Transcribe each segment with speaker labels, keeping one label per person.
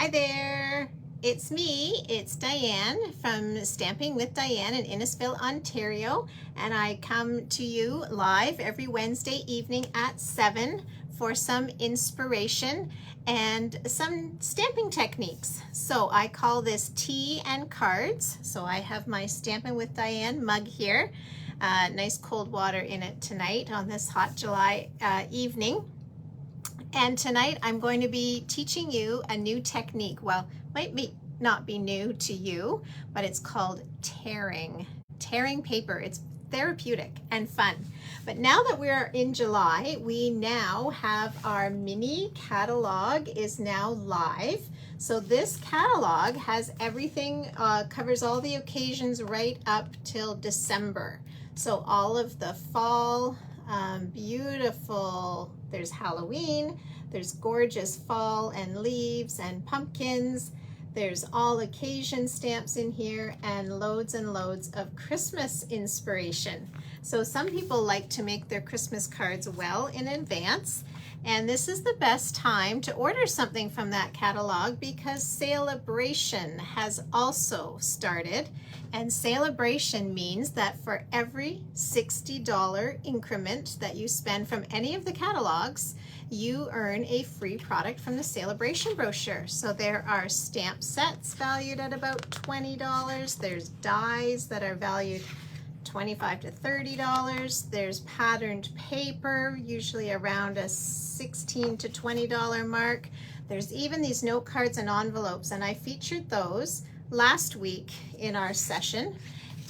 Speaker 1: Hi there, it's me, it's Diane from Stamping with Diane in Innisfil, Ontario, and I come to you live every Wednesday evening at 7 for some inspiration and some stamping techniques. So I call this tea and cards. So I have my Stampin' with Diane mug here, nice cold water in it tonight on this hot July evening. And tonight I'm going to be teaching you a new technique. Well, not be new to you, but it's called tearing. Tearing paper. It's therapeutic and fun. But now that we're in July, we now have our mini catalog is now live. So this catalog has everything, covers all the occasions right up till December. So all of the fall, beautiful, there's Halloween, there's gorgeous fall and leaves and pumpkins, there's all occasion stamps in here, and loads of Christmas inspiration. So some people like to make their Christmas cards well in advance, and this is the best time to order something from that catalog because Celebration has also started. And Celebration means that for every $60 increment that you spend from any of the catalogs, you earn a free product from the Celebration brochure. So there are stamp sets valued at about $20. There's dies that are valued $25 to $30. There's patterned paper, usually around a $16 to $20 mark. There's even these note cards and envelopes, and I featured those last week in our session.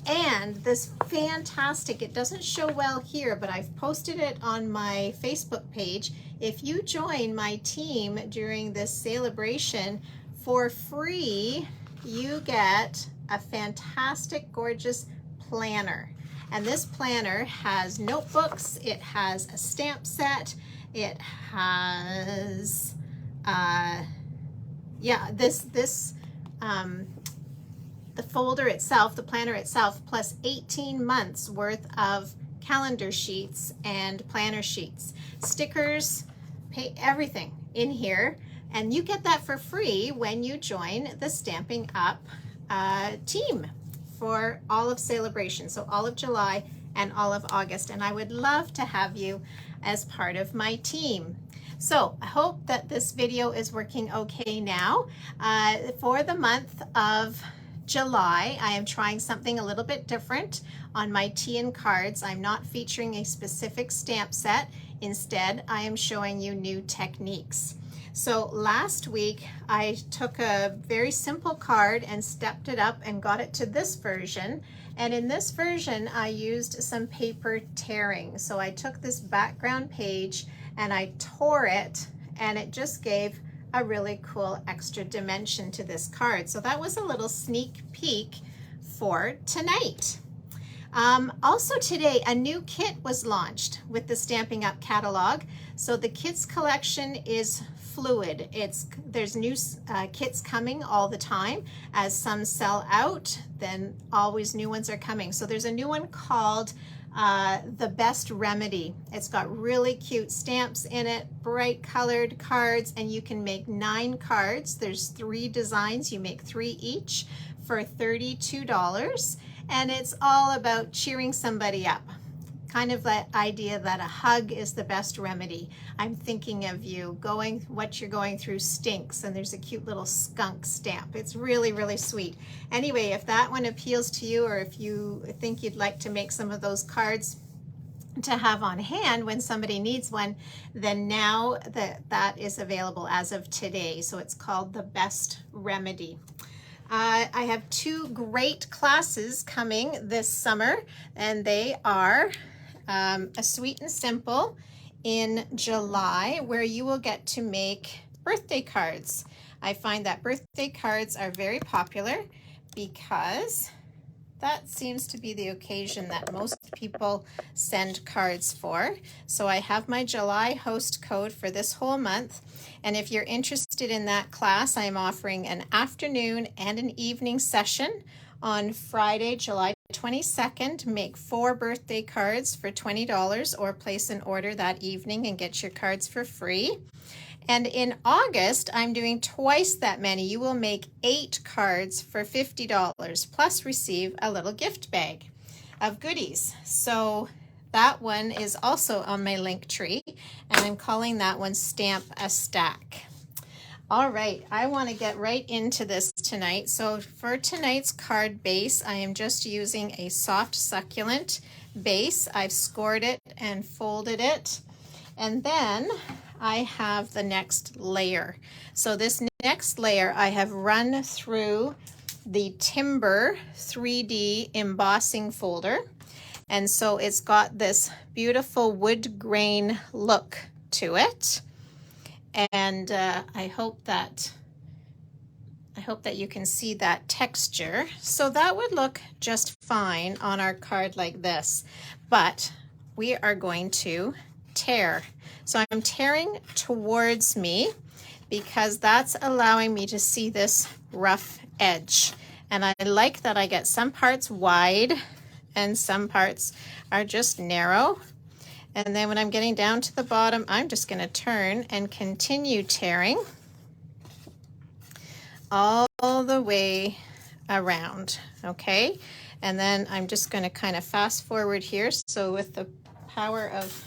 Speaker 1: And this fantastic, it doesn't show well here, but I've posted it on my Facebook page. If you join my team during this celebration for free, you get a fantastic, gorgeous planner. And this planner has notebooks, it has a stamp set, it has, the folder itself, the planner itself, plus 18 months worth of calendar sheets and planner sheets, stickers, everything in here. And you get that for free when you join the Stampin' Up team for all of Celebration, so all of July and all of August. And I would love to have you as part of my team. So I hope that this video is working okay now. For the month of July, I am trying something a little bit different on my tea and cards. I'm not featuring a specific stamp set. Instead, I am showing you new techniques. So last week, I took a very simple card and stepped it up and got it to this version. And in this version, I used some paper tearing. So I took this background page and I tore it, and it just gave a really cool extra dimension to this card. So that was a little sneak peek for tonight. Also today, a new kit was launched with the Stampin' Up catalog. So the kits collection is fluid. There's new kits coming all the time. As some sell out, then always new ones are coming. So there's a new one called The Best Remedy. It's got really cute stamps in it, bright colored cards, and you can make 9 cards. There's 3 designs. You make 3 each for $32. And it's all about cheering somebody up. Kind of that idea that a hug is the best remedy. I'm thinking of you, what you're going through stinks, and there's a cute little skunk stamp. It's really, really sweet. Anyway, if that one appeals to you, or if you think you'd like to make some of those cards to have on hand when somebody needs one, then now that is available as of today. So it's called The Best Remedy. I have 2 great classes coming this summer, and they are a Sweet and Simple in July, where you will get to make birthday cards. I find that birthday cards are very popular because that seems to be the occasion that most people send cards for. So I have my July host code for this whole month. And if you're interested in that class, I'm offering an afternoon and an evening session on Friday, July 22nd. Make 4 birthday cards for $20 or place an order that evening and get your cards for free. And in August, I'm doing twice that many. You will make 8 cards for $50 plus receive a little gift bag of goodies. So that one is also on my link tree, and I'm calling that one Stamp a Stack. All right, I want to get right into this tonight. So for tonight's card base, I am just using a soft succulent base. I've scored it and folded it. And then I have the next layer. So this next layer I have run through the Timber 3D embossing folder. And so it's got this beautiful wood grain look to it. And I hope that you can see that texture. So that would look just fine on our card like this, but we are going to tear. So I'm tearing towards me because that's allowing me to see this rough edge. And I like that I get some parts wide and some parts are just narrow. And then when I'm getting down to the bottom, I'm just going to turn and continue tearing all the way around, okay? And then I'm just going to kind of fast forward here. So with the power of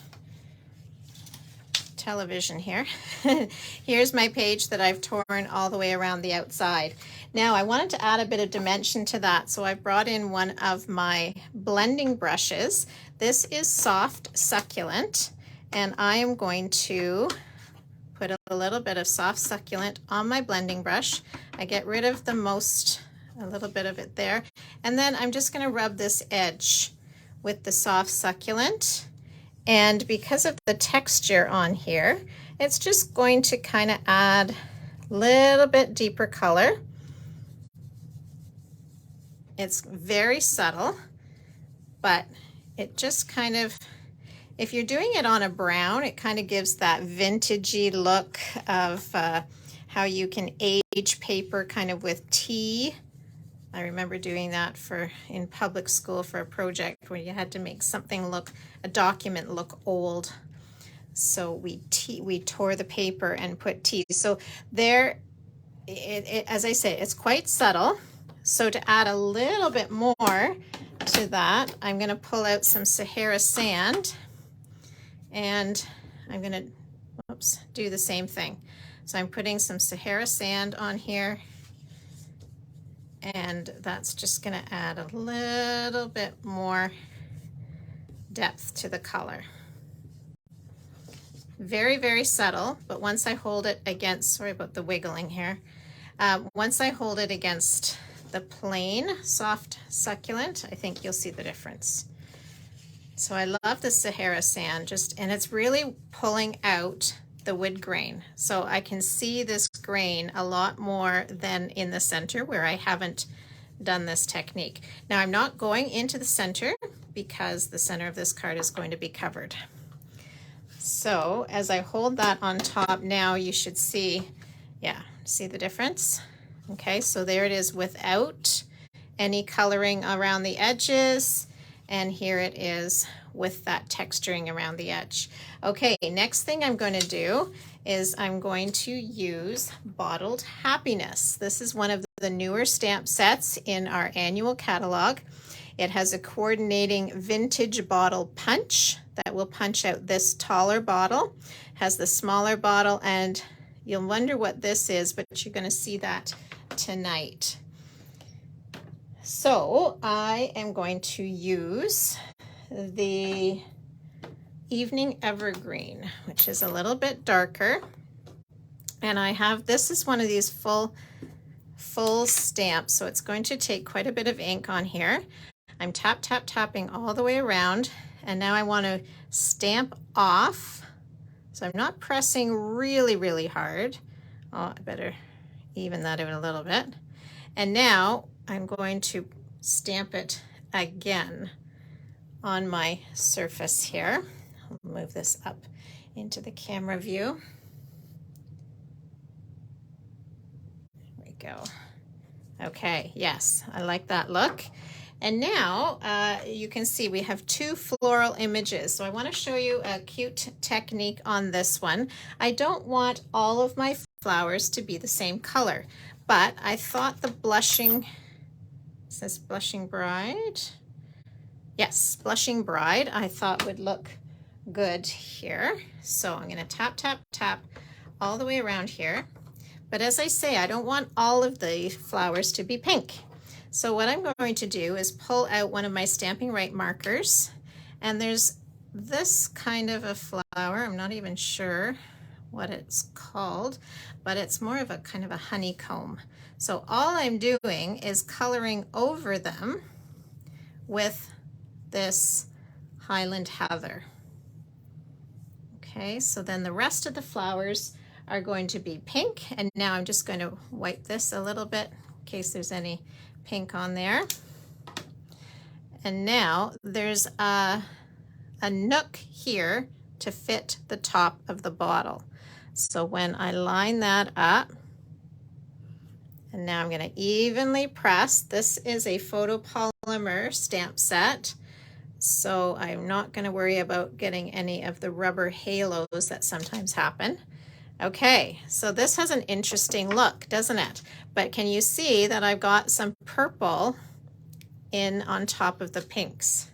Speaker 1: television here, here's my page that I've torn all the way around the outside. Now I wanted to add a bit of dimension to that, so I brought in one of my blending brushes. This is soft succulent, and I am going to put a little bit of soft succulent on my blending brush. I get rid of a little bit of it there, and then I'm just going to rub this edge with the soft succulent. And because of the texture on here, it's just going to kind of add a little bit deeper color. It's very subtle, but it just kind of, if you're doing it on a brown, it kind of gives that vintagey look of how you can age paper kind of with tea. I remember doing that in public school for a project where you had to make a document look old. So we tore the paper and put tea. So there, as I say, it's quite subtle. So to add a little bit more to that, I'm going to pull out some Sahara sand, and I'm going to do the same thing. So I'm putting some Sahara sand on here, and that's just going to add a little bit more depth to the color. Very, very subtle, but once I hold it against, sorry about the wiggling here, once I hold it against the plain soft succulent, I think you'll see the difference. So I love the Sahara sand, and it's really pulling out the wood grain. So I can see this grain a lot more than in the center where I haven't done this technique. Now I'm not going into the center because the center of this card is going to be covered. So as I hold that on top now, you should see, see the difference? Okay, so there it is without any coloring around the edges, and here it is with that texturing around the edge. Okay, next thing I'm going to do is I'm going to use Bottled Happiness. This is one of the newer stamp sets in our annual catalog. It has a coordinating vintage bottle punch that will punch out this taller bottle, has the smaller bottle, and you'll wonder what this is, but you're going to see that tonight. So I am going to use the Evening Evergreen, which is a little bit darker, and this is one of these full stamps, so it's going to take quite a bit of ink on here. I'm tapping all the way around, and now I want to stamp off, so I'm not pressing really hard. Oh, I better even that out a little bit. And now I'm going to stamp it again on my surface here. I'll move this up into the camera view. There we go. Okay, yes, I like that look. And now you can see we have two floral images. So I want to show you a cute technique on this one. I don't want all of my flowers to be the same color, but I thought the blushing, it says Blushing Bride. Yes, Blushing Bride I thought would look good here. So I'm going to tap, tap, tap all the way around here. But as I say, I don't want all of the flowers to be pink. So what I'm going to do is pull out one of my Stampin' Right markers, and there's this kind of a flower. I'm not even sure what it's called, but it's more of a kind of a honeycomb. So all I'm doing is coloring over them with this Highland Heather. Okay, so then the rest of the flowers are going to be pink, and now I'm just going to wipe this a little bit in case there's any pink on there. And now there's a nook here to fit the top of the bottle. So when I line that up, and now I'm going to evenly press. This is a photopolymer stamp set, so I'm not going to worry about getting any of the rubber halos that sometimes happen. Okay, so this has an interesting look, doesn't it? But can you see that I've got some purple in on top of the pinks?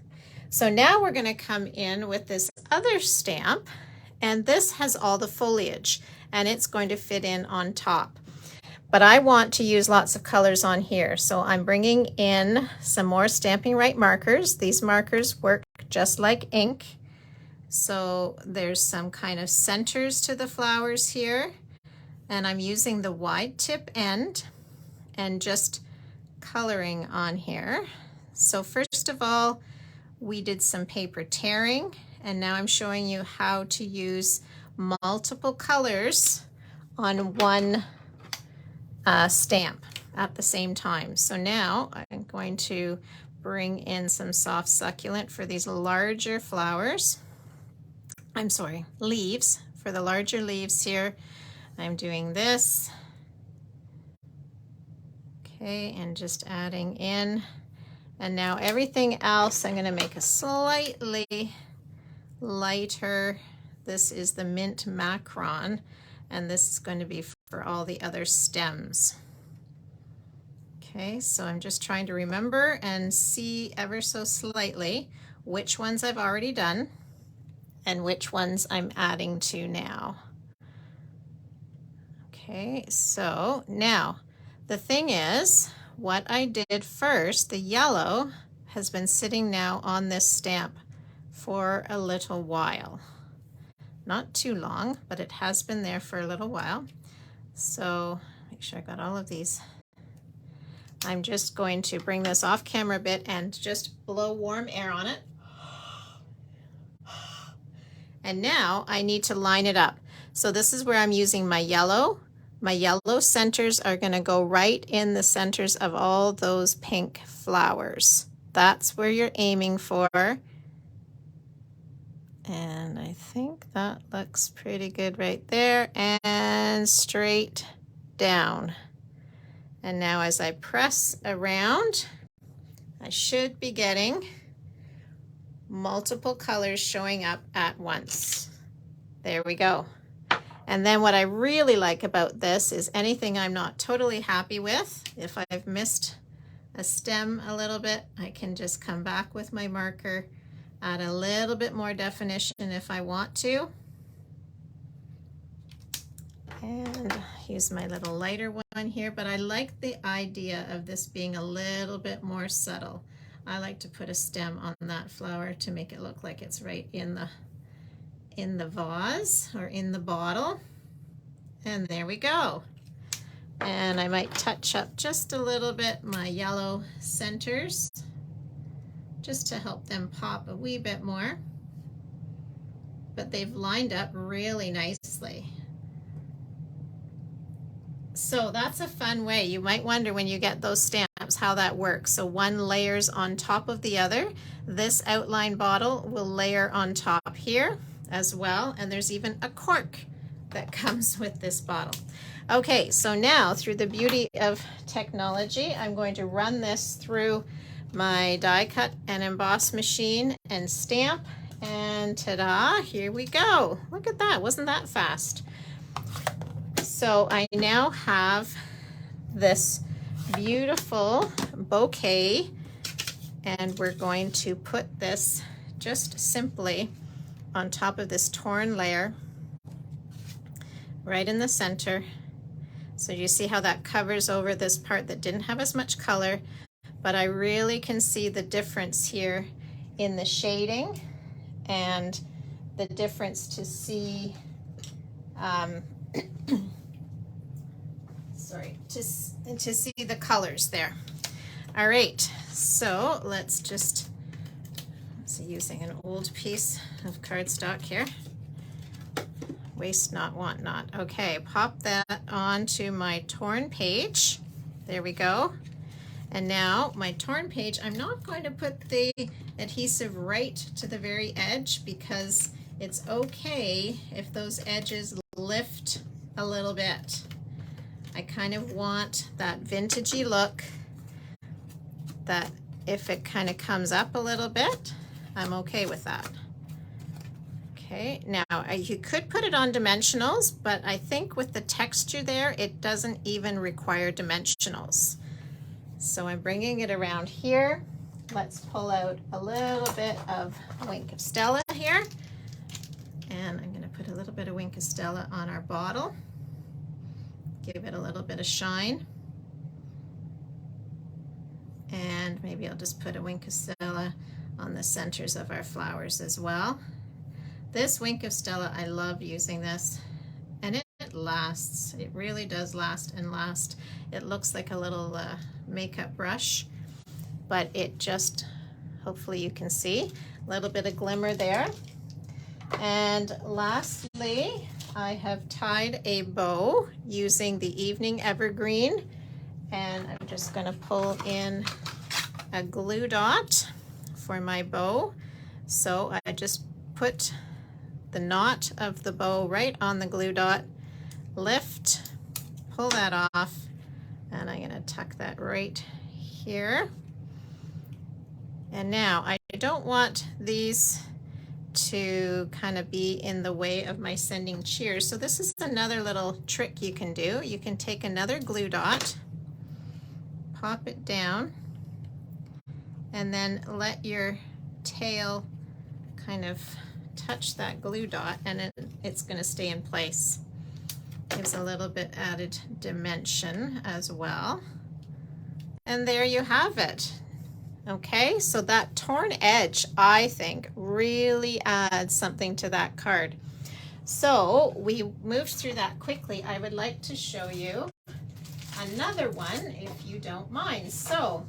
Speaker 1: So now we're going to come in with this other stamp, and this has all the foliage, and it's going to fit in on top. But I want to use lots of colors on here, so I'm bringing in some more Stampin' Right markers. These markers work just like ink. So there's some kind of centers to the flowers here, and I'm using the wide tip end and just coloring on here. So first of all, we did some paper tearing, and now I'm showing you how to use multiple colors on one stamp at the same time. So now I'm going to bring in some soft succulent for these larger flowers. I'm sorry, leaves. For the larger leaves here, I'm doing this. Okay, and just adding in. And now everything else, I'm going to make a slightly lighter. This is the Mint Macron, and this is going to be for all the other stems. Okay, so I'm just trying to remember and see ever so slightly which ones I've already done and which ones I'm adding to now. Okay, so now the thing is, what I did first, the yellow has been sitting now on this stamp for a little while. Not too long, but it has been there for a little while. So make sure I got all of these. I'm just going to bring this off camera a bit and just blow warm air on it. And now I need to line it up. So this is where I'm using my yellow. My yellow centers are going to go right in the centers of all those pink flowers. That's where you're aiming for. And I think that looks pretty good right there, and straight down. And now as I press around, I should be getting multiple colors showing up at once. There we go. And then what I really like about this is anything I'm not totally happy with, if I've missed a stem a little bit, I can just come back with my marker, add a little bit more definition if I want to, and use my little lighter one here. But I like the idea of this being a little bit more subtle. I like to put a stem on that flower to make it look like it's right in the vase or in the bottle. And there we go. And I might touch up just a little bit my yellow centers just to help them pop a wee bit more. But they've lined up really nicely. So that's a fun way. You might wonder when you get those stamps how that works. So one layers on top of the other. This outline bottle will layer on top here as well, and there's even a cork that comes with this bottle. Okay, so now through the beauty of technology, I'm going to run this through my die cut and emboss machine and stamp, and ta-da, here we go. Look at that, wasn't that fast? So I now have this beautiful bouquet, and we're going to put this just simply on top of this torn layer right in the center. So you see how that covers over this part that didn't have as much color, but I really can see the difference here in the shading and the difference to see sorry, to see the colors there. All right, so let's just, using an old piece of cardstock here. Waste not, want not. Okay, pop that onto my torn page. There we go. And now my torn page, I'm not going to put the adhesive right to the very edge because it's okay if those edges lift a little bit. I kind of want that vintagey look, that if it kind of comes up a little bit, I'm okay with that. Okay, now you could put it on dimensionals, but I think with the texture there, it doesn't even require dimensionals. So I'm bringing it around here. Let's pull out a little bit of Wink of Stella here. And I'm gonna put a little bit of Wink of Stella on our bottle. Give it a little bit of shine. And maybe I'll just put a Wink of Stella on the centers of our flowers as well. This Wink of Stella, I love using this, and it lasts. It really does last and last. It looks like a little makeup brush, but it just, hopefully you can see, a little bit of glimmer there. And lastly, I have tied a bow using the Evening Evergreen, and I'm just going to pull in a glue dot for my bow. So I just put the knot of the bow right on the glue dot, lift, pull that off, and I'm going to tuck that right here. And now I don't want these to kind of be in the way of my sending cheers. So this is another little trick you can do. You can take another glue dot, pop it down, and then let your tail kind of touch that glue dot, and it's going to stay in place. Gives a little bit added dimension as well. And there you have it. Okay, so that torn edge, I think, really adds something to that card. So we moved through that quickly. I would like to show you another one, if you don't mind. So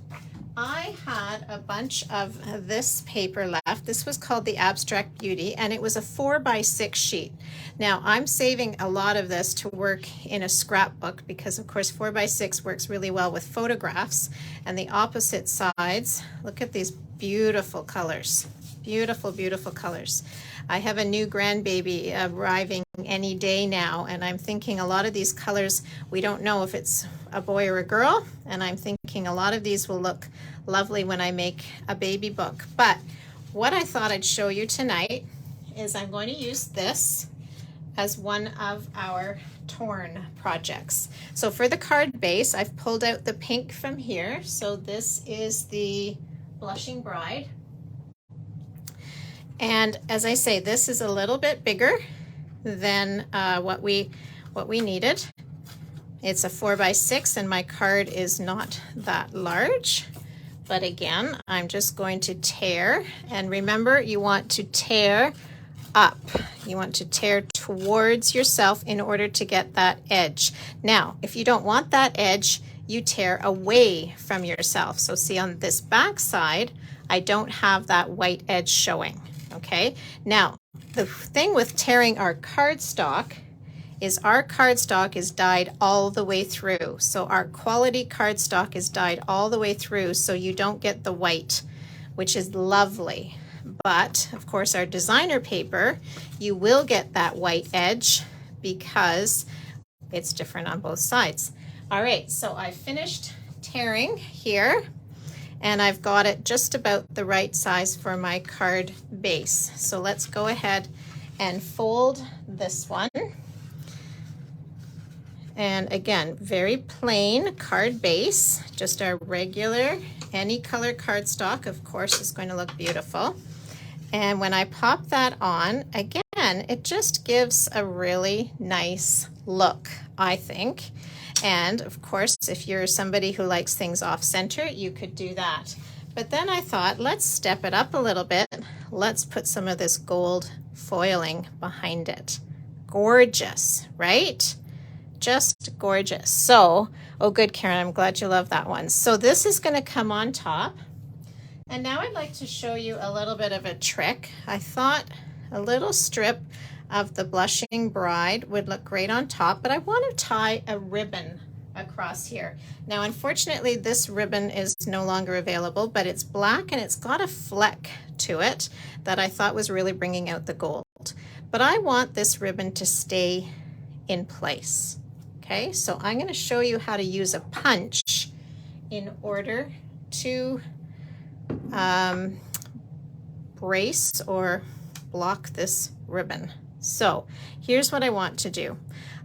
Speaker 1: I had a bunch of this paper left. This was called the Abstract Beauty, and it was a 4x6 sheet. Now I'm saving a lot of this to work in a scrapbook because of course 4x6 works really well with photographs. And the opposite sides, look at these beautiful colors. Beautiful, beautiful colors. I have a new grandbaby arriving any day now, and I'm thinking a lot of these colors, we don't know if it's a boy or a girl, and I'm thinking a lot of these will look lovely when I make a baby book. But what I thought I'd show you tonight is I'm going to use this as one of our torn projects. So for the card base, I've pulled out the pink from here. So this is the Blushing Bride. And as I say, this is a little bit bigger than what we needed. It's a 4x6 and my card is not that large. But again, I'm just going to tear, and remember, you want to tear up. You want to tear towards yourself in order to get that edge. Now, if you don't want that edge, you tear away from yourself. So see on this back side, I don't have that white edge showing. Okay, now the thing with tearing our cardstock is our cardstock is dyed all the way through. So our quality cardstock is dyed all the way through, so you don't get the white, which is lovely. But of course our designer paper, you will get that white edge because it's different on both sides. All right, so I finished tearing here. and I've got it just about the right size for my card base. So let's go ahead and fold this one. And again, very plain card base, just our regular, any color cardstock, of course, is going to look beautiful. And when I pop that on, again, it just gives a really nice look, I think. And of course, if you're somebody who likes things off center, you could do that. But then I thought, let's step it up a little bit. Let's put some of this gold foiling behind it. Gorgeous, right? Just gorgeous. So, oh good, Karen, I'm glad you love that one. So this is going to come on top. And now I'd like to show you a little bit of a trick. I thought a little strip of the Blushing Bride would look great on top, but I want to tie a ribbon across here. Now, unfortunately, this ribbon is no longer available, but it's black and it's got a fleck to it that I thought was really bringing out the gold. But I want this ribbon to stay in place. Okay, so I'm going to show you how to use a punch in order to brace or block this ribbon. So here's what I want to do.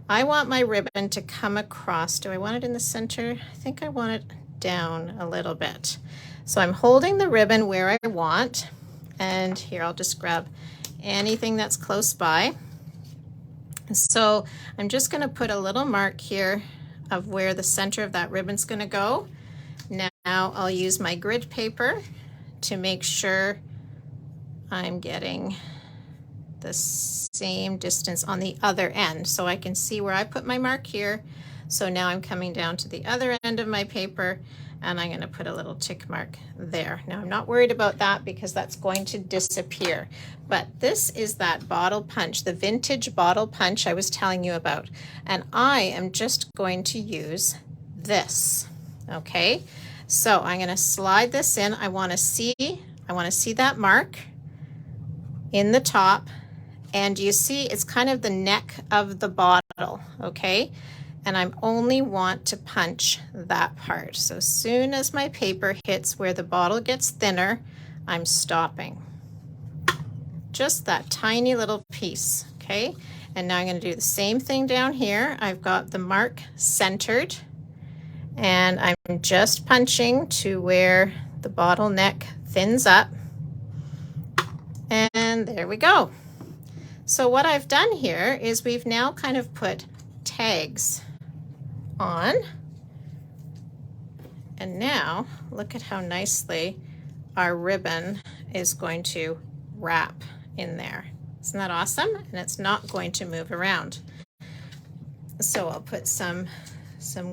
Speaker 1: I want my ribbon to come across. Do I want it in the center? I think I want it down a little bit. So I'm holding the ribbon where I want, and here I'll just grab anything that's close by. So I'm just going to put a little mark here of where the center of that ribbon's going to go. Now I'll use my grid paper to make sure I'm getting the same distance on the other end, so I can see where I put my mark here. So now I'm coming down to the other end of my paper, and I'm going to put a little tick mark there. Now I'm not worried about that because that's going to disappear, but this is that bottle punch, the vintage bottle punch I was telling you about, and I am just going to use this. Okay, so I'm going to slide this in. I want to see that mark in the top, and you see it's kind of the neck of the bottle, okay? And I only want to punch that part. So as soon as my paper hits where the bottle gets thinner, I'm stopping. Just that tiny little piece, okay? And now I'm going to do the same thing down here. I've got the mark centered, and I'm just punching to where the bottle neck thins up. And there we go. So what I've done here is we've now kind of put tags on. And now look at how nicely our ribbon is going to wrap in there. Isn't that awesome? And it's not going to move around. So I'll put some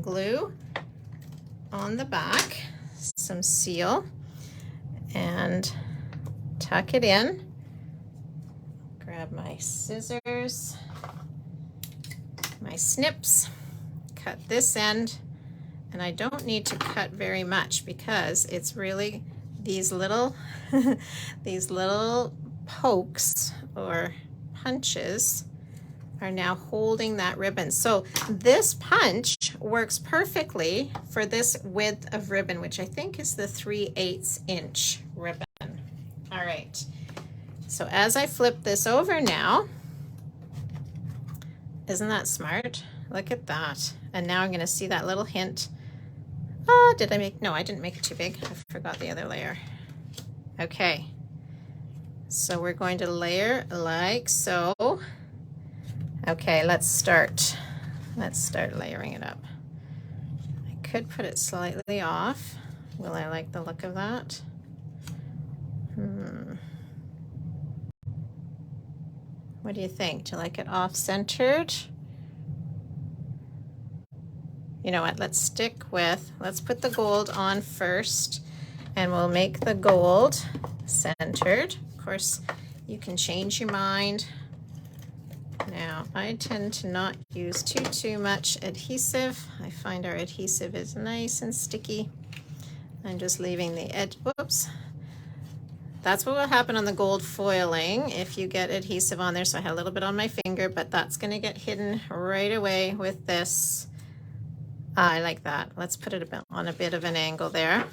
Speaker 1: glue on the back, some seal, and tuck it in. Grab my scissors, my snips, cut this end, and I don't need to cut very much because it's really these little these little pokes or punches are now holding that ribbon. So this punch works perfectly for this width of ribbon, which I think is the 3/8 inch ribbon. All right. So as I flip this over now, isn't that smart? Look at that. And now I'm going to see that little hint. Oh, did I make, no, I didn't make it too big. I forgot the other layer. Okay. So we're going to layer like so. Okay, let's start layering it up. I could put it slightly off. Will I like the look of that? What do you think? Do you like it off-centered? You know what, let's put the gold on first, and we'll make the gold centered. Of course, you can change your mind. Now, I tend to not use too much adhesive. I find our adhesive is nice and sticky. I'm just leaving the edge, whoops. That's what will happen on the gold foiling if you get adhesive on there. So I had a little bit on my finger, but that's going to get hidden right away with this. I like that. Let's put it on a bit of an angle there.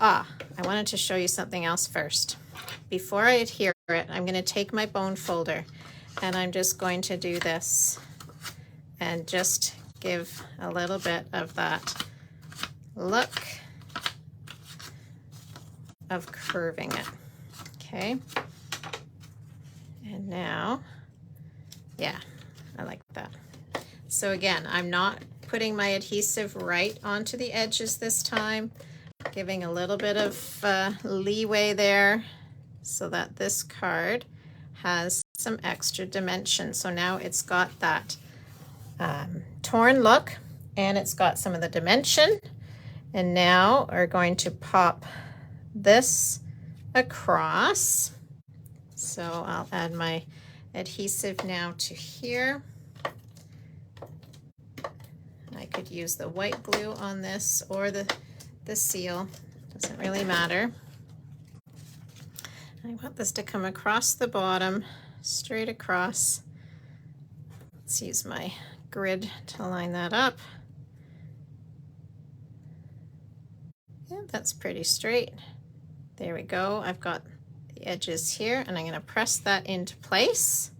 Speaker 1: I wanted to show you something else first. Before I adhere it, I'm going to take my bone folder and I'm just going to do this and just give a little bit of that look of curving it. Okay. And now, yeah, I like that. So again, I'm not putting my adhesive right onto the edges this time, giving a little bit of leeway there so that this card has some extra dimension. So now it's got that torn look and it's got some of the dimension. And now we're going to pop this across. So I'll add my adhesive now to here. I could use the white glue on this or the seal, doesn't really matter. I want this to come across the bottom, straight across. Let's use my grid to line that up. Yeah, that's pretty straight. There we go. I've got the edges here and I'm going to press that into place.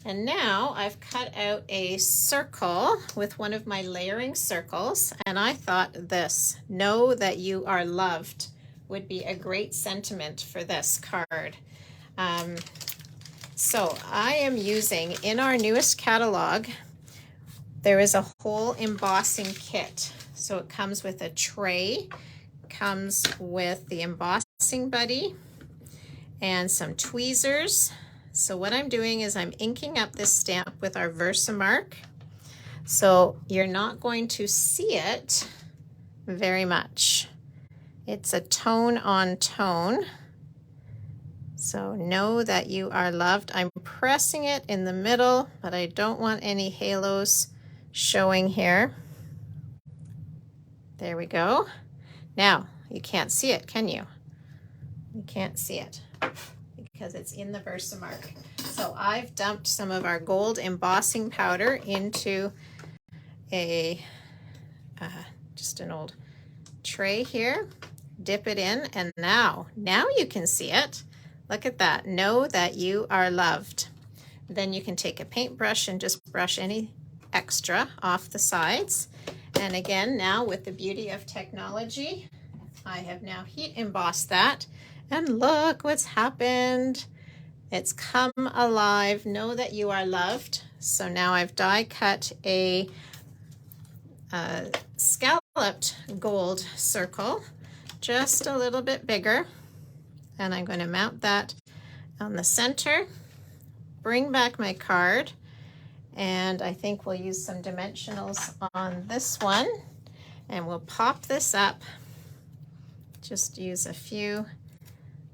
Speaker 1: And now I've cut out a circle with one of my layering circles, and I thought this, know that you are loved, would be a great sentiment for this card. So I am using, in our newest catalog, there is a whole embossing kit. So it comes with a tray, comes with the embossing buddy, and some tweezers. So what I'm doing is I'm inking up this stamp with our Versamark. So you're not going to see it very much. It's a tone on tone. So know that you are loved. I'm pressing it in the middle, but I don't want any halos showing here. There we go. Now, you can't see it, can you? You can't see it because it's in the Versamark. So I've dumped some of our gold embossing powder into a just an old tray here. Dip it in, and now you can see it. Look at that. Know that you are loved. Then you can take a paintbrush and just brush any extra off the sides. And again, now with the beauty of technology, I have now heat embossed that. And look what's happened. It's come alive. Know that you are loved. So now I've die cut a scalloped gold circle, just a little bit bigger. And I'm going to mount that on the center, bring back my card, and I think we'll use some dimensionals on this one, and we'll pop this up. Just use a few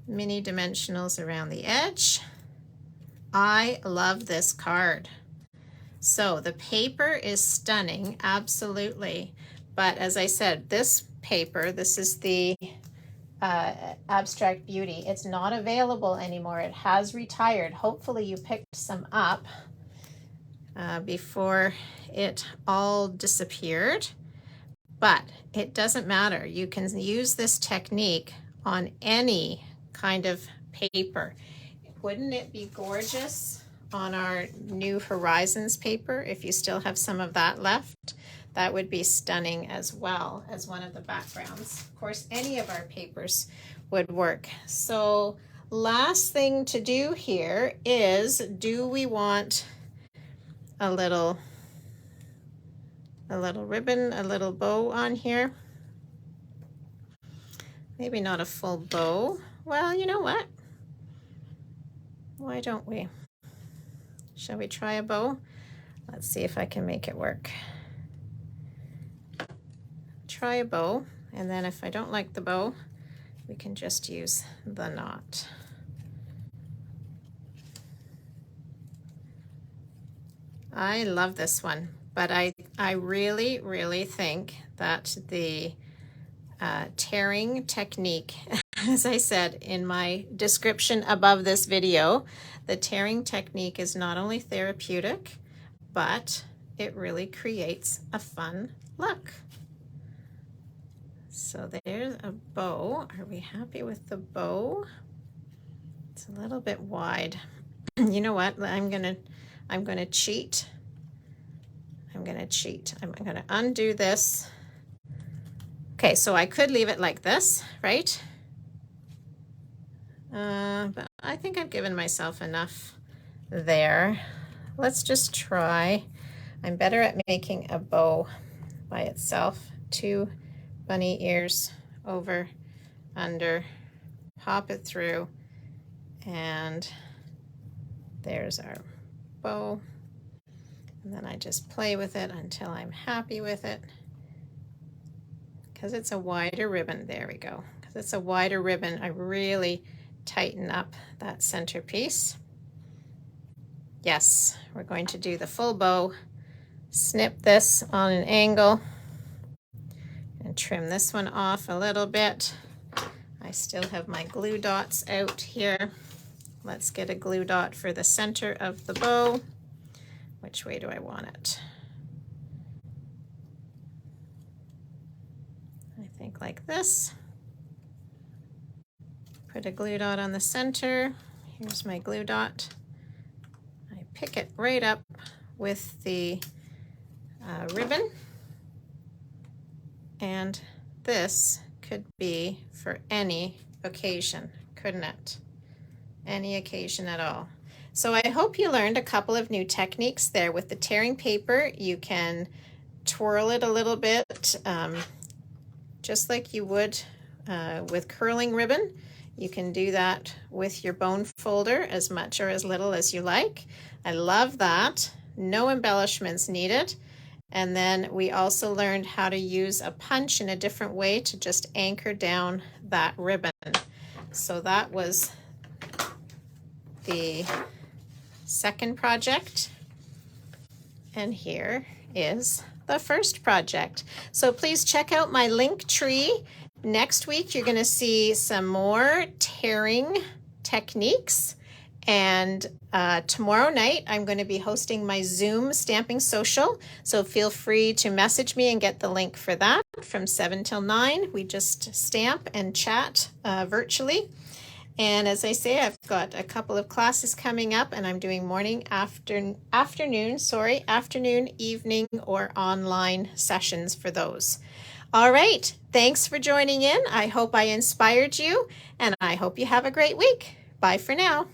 Speaker 1: mini dimensionals around the edge. I love this card. So the paper is stunning, absolutely. But as I said, this paper, this is the Abstract Beauty. It's not available anymore. It has retired. Hopefully you picked some up before it all disappeared. But it doesn't matter. You can use this technique on any kind of paper. Wouldn't it be gorgeous on our New Horizons paper if you still have some of that left? That would be stunning as well as one of the backgrounds. Of course, any of our papers would work. So last thing to do here is, do we want a little ribbon, a little bow on here? Maybe not a full bow. Well, you know what? Why don't we? Shall we try a bow? Let's see if I can make it work. Try a bow, and then if I don't like the bow, we can just use the knot. I love this one, but I really, really think that the tearing technique, as I said in my description above this video, the tearing technique is not only therapeutic, but it really creates a fun look. So there's a bow. Are we happy with the bow? It's a little bit wide. You know what? I'm gonna cheat. I'm gonna undo this. Okay, so I could leave it like this, right? But I think I've given myself enough there. Let's just try. I'm better at making a bow by itself. 2 bunny ears over, under, pop it through, and there's our bow. And then I just play with it until I'm happy with it. Because it's a wider ribbon, there we go. Because it's a wider ribbon, I really tighten up that centerpiece. Yes, we're going to do the full bow. Snip this on an angle and trim this one off a little bit. I still have my glue dots out here. Let's get a glue dot for the center of the bow. Which way do I want it? I think like this. Put a glue dot on the center. Here's my glue dot. I pick it right up with the ribbon. And this could be for any occasion, couldn't it? Any occasion at all. So I hope you learned a couple of new techniques there. With the tearing paper, you can twirl it a little bit, just like you would with curling ribbon. You can do that with your bone folder as much or as little as you like. I love that. No embellishments needed. And then we also learned how to use a punch in a different way to just anchor down that ribbon. So that was the second project, and here is the first project. So please check out my link tree. Next week you're going to see some more tearing techniques, and tomorrow night I'm going to be hosting my Zoom stamping social, so feel free to message me and get the link for that. From 7 till 9 we just stamp and chat virtually. And as I say, I've got a couple of classes coming up, and I'm doing morning, afternoon, evening, or online sessions for those. All right, thanks for joining in. I hope I inspired you, and I hope you have a great week. Bye for now.